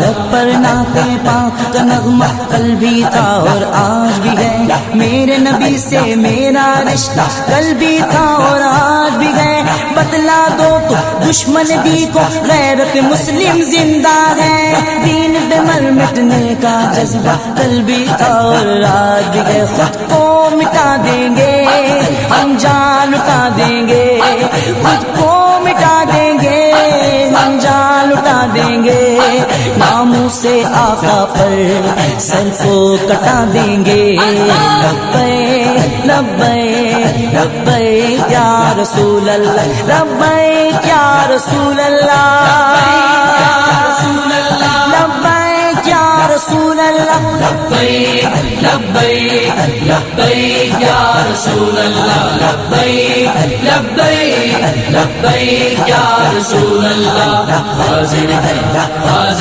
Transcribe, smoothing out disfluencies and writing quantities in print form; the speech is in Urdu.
لب پر نعت پاک کا نغمہ کل بھی تھا اور آج بھی ہے، میرے نبی سے میرا رشتہ کل بھی تھا اور آج بھی ہے، بتلا دو تو دشمن بھی کو غیرت مسلم زندہ ہے، دین پہ مر مٹنے کا جذبہ کل بھی تھا اور آج بھی ہے، خود کو مٹا دیں گے ہم جان لٹا دیں گے، خود کو مٹا دیں گے ہم جان لٹا دیں گے، ناموں سے آقا پر سر کو کٹا دیں گے، لبیک لبیک لبیک یا رسول اللہ، لبیک یا رسول اللہ، لبیک یا رسول اللہ، لبیک لبیک لبیک یا رسول اللہ، لبیک لبیک لبیک یا رسول اللہ، حاضر ہے حاضر